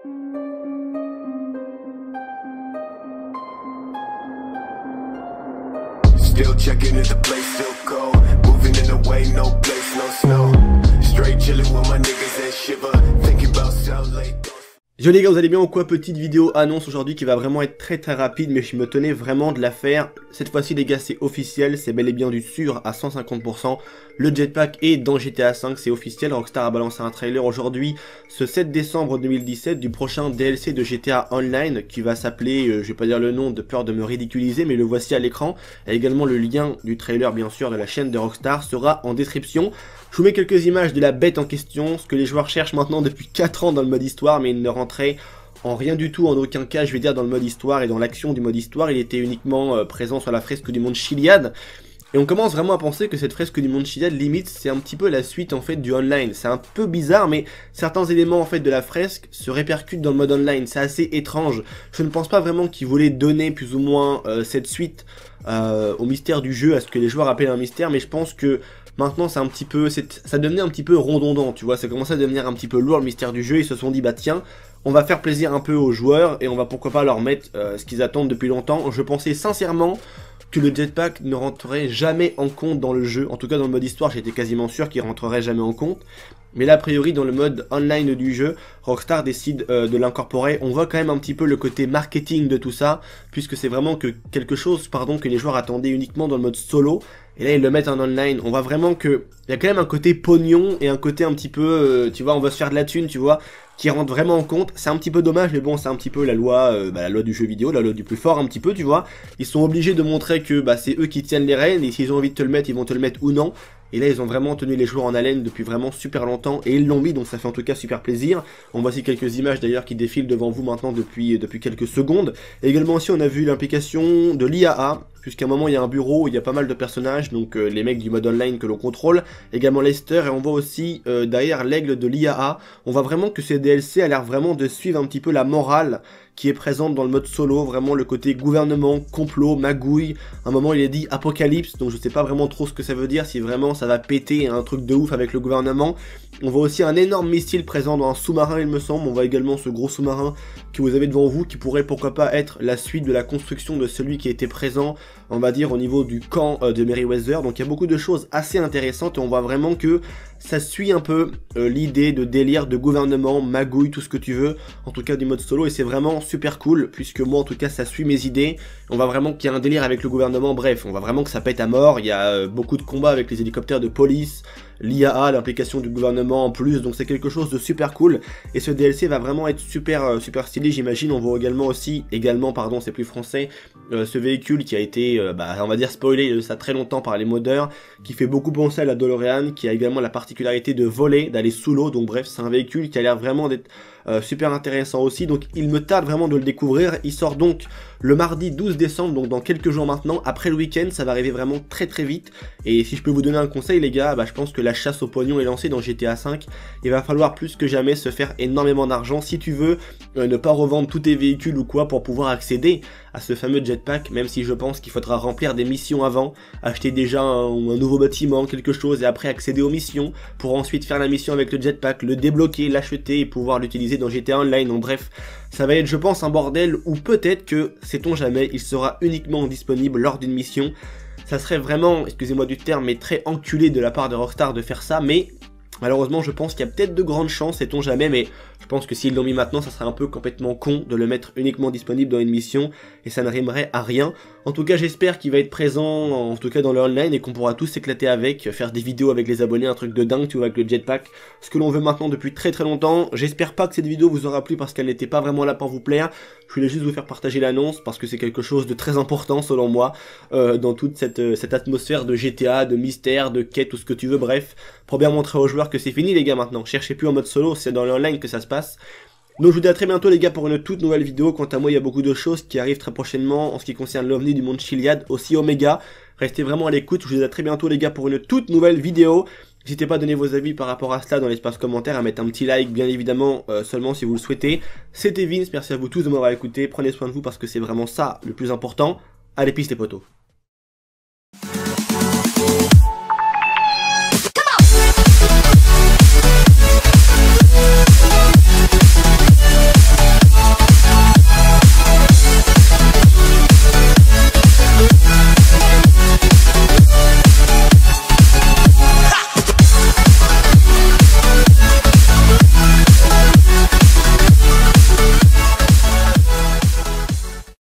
Still checking if the place still cold. Moving in the way, no place, no snow. Straight chilling with my niggas and shiver. Thinking about South Lake. Yo les gars, vous allez bien ou quoi? Petite vidéo annonce aujourd'hui qui va vraiment être très rapide, mais je me tenais vraiment de la faire. Cette fois-ci les gars, c'est officiel, c'est bel et bien du sûr à 150%. Le jetpack est dans GTA 5, c'est officiel. Rockstar a balancé un trailer aujourd'hui, ce 7 décembre 2017, du prochain DLC de GTA Online qui va s'appeler, je vais pas dire le nom de peur de me ridiculiser, mais le voici à l'écran. Et également le lien du trailer bien sûr de la chaîne de Rockstar sera en description. Je vous mets quelques images de la bête en question, ce que les joueurs cherchent maintenant depuis 4 ans dans le mode histoire, mais il ne rentrait en rien du tout, en aucun cas, je vais dire, dans le mode histoire et dans l'action du mode histoire. Il était uniquement présent sur la fresque du monde Chiliad. Et on commence vraiment à penser que cette fresque du monde Chiliad, limite, c'est un petit peu la suite en fait du online. C'est un peu bizarre, mais certains éléments en fait de la fresque se répercutent dans le mode online. C'est assez étrange. Je ne pense pas vraiment qu'ils voulaient donner plus ou moins cette suite au mystère du jeu, à ce que les joueurs appellent un mystère, mais je pense que maintenant c'est un petit peu, ça devenait un petit peu redondant, tu vois, ça commençait à devenir un petit peu lourd le mystère du jeu. Ils se sont dit bah tiens, on va faire plaisir un peu aux joueurs et on va pourquoi pas leur mettre ce qu'ils attendent depuis longtemps. Je pensais sincèrement que le jetpack ne rentrerait jamais en compte dans le jeu, en tout cas dans le mode histoire j'étais quasiment sûr qu'il rentrerait jamais en compte. Mais là a priori dans le mode online du jeu, Rockstar décide de l'incorporer. On voit quand même un petit peu le côté marketing de tout ça, puisque c'est vraiment que quelque chose que les joueurs attendaient uniquement dans le mode solo. Et là ils le mettent en online, on voit vraiment que il y a quand même un côté pognon et un côté un petit peu, tu vois, on va se faire de la thune, tu vois, qui rentre vraiment en compte. C'est un petit peu dommage, mais bon, c'est un petit peu la loi du jeu vidéo, la loi du plus fort un petit peu, tu vois. Ils sont obligés de montrer que c'est eux qui tiennent les rênes, et s'ils ont envie de te le mettre, ils vont te le mettre ou non. Et là ils ont vraiment tenu les joueurs en haleine depuis vraiment super longtemps, et ils l'ont mis, donc ça fait en tout cas super plaisir. On voit aussi quelques images d'ailleurs qui défilent devant vous maintenant depuis quelques secondes. Et également aussi on a vu l'implication de l'IAA, puisqu'à un moment il y a un bureau où il y a pas mal de personnages, donc les mecs du mode online que l'on contrôle, également Lester, et on voit aussi derrière l'aigle de l'IAA. On voit vraiment que ce DLC a l'air vraiment de suivre un petit peu la morale qui est présente dans le mode solo, vraiment le côté gouvernement, complot, magouille. À un moment il est dit apocalypse, donc je sais pas vraiment trop ce que ça veut dire, si vraiment ça va péter un truc de ouf avec le gouvernement. On voit aussi un énorme missile présent dans un sous-marin il me semble, on voit également ce gros sous-marin que vous avez devant vous, qui pourrait pourquoi pas être la suite de la construction de celui qui était présent, on va dire au niveau du camp de Merryweather. Donc il y a beaucoup de choses assez intéressantes et on voit vraiment que ça suit un peu l'idée de délire de gouvernement, magouille, tout ce que tu veux, en tout cas du mode solo, et c'est vraiment super cool, puisque moi en tout cas ça suit mes idées. On voit vraiment qu'il y a un délire avec le gouvernement, bref, on voit vraiment que ça pète à mort. Il y a beaucoup de combats avec les hélicoptères de police, l'IAA, l'implication du gouvernement en plus, donc c'est quelque chose de super cool, et ce DLC va vraiment être super stylé j'imagine. On voit également, pardon c'est plus français, ce véhicule qui a été, on va dire spoilé de ça très longtemps par les modeurs, qui fait beaucoup penser à la DeLorean, qui a également la particularité de voler, d'aller sous l'eau, donc bref c'est un véhicule qui a l'air vraiment d'être super intéressant aussi, donc il me tarde vraiment de le découvrir. Il sort donc le mardi 12 décembre, donc dans quelques jours maintenant, après le week-end, ça va arriver vraiment très vite. Et si je peux vous donner un conseil les gars, je pense que la chasse au pognon est lancée dans GTA 5, il va falloir plus que jamais se faire énormément d'argent si tu veux ne pas revendre tous tes véhicules ou quoi pour pouvoir accéder à ce fameux jetpack, même si je pense qu'il faudra remplir des missions avant, acheter déjà un nouveau bâtiment, quelque chose, et après accéder aux missions, pour ensuite faire la mission avec le jetpack, le débloquer, l'acheter et pouvoir l'utiliser dans GTA Online. Donc bref, ça va être je pense un bordel, ou peut-être que, sait-on jamais, il sera uniquement disponible lors d'une mission. Ça serait vraiment, excusez-moi du terme, mais très enculé de la part de Rockstar de faire ça, mais malheureusement je pense qu'il y a peut-être de grandes chances, sait-on jamais, mais je pense que s'ils l'ont mis maintenant, ça serait un peu complètement con de le mettre uniquement disponible dans une mission, et ça ne rimerait à rien. En tout cas j'espère qu'il va être présent, en tout cas dans le online, et qu'on pourra tous s'éclater avec, faire des vidéos avec les abonnés, un truc de dingue, tu vois, avec le jetpack, ce que l'on veut maintenant depuis très longtemps. J'espère pas que cette vidéo vous aura plu parce qu'elle n'était pas vraiment là pour vous plaire, je voulais juste vous faire partager l'annonce, parce que c'est quelque chose de très important selon moi, dans toute cette atmosphère de GTA, de mystère, de quête, tout ce que tu veux, bref, pour bien montrer aux joueurs que c'est fini les gars maintenant, cherchez plus en mode solo, c'est dans le online que ça se passe. Donc je vous dis à très bientôt les gars pour une toute nouvelle vidéo. Quant à moi il y a beaucoup de choses qui arrivent très prochainement en ce qui concerne l'OVNI du monde Chiliad, aussi Omega. Restez vraiment à l'écoute, je vous dis à très bientôt les gars pour une toute nouvelle vidéo. N'hésitez pas à donner vos avis par rapport à cela dans l'espace commentaire, à mettre un petit like bien évidemment seulement si vous le souhaitez. C'était Vince, merci à vous tous de m'avoir écouté, prenez soin de vous parce que c'est vraiment ça le plus important. Allez peace les potos.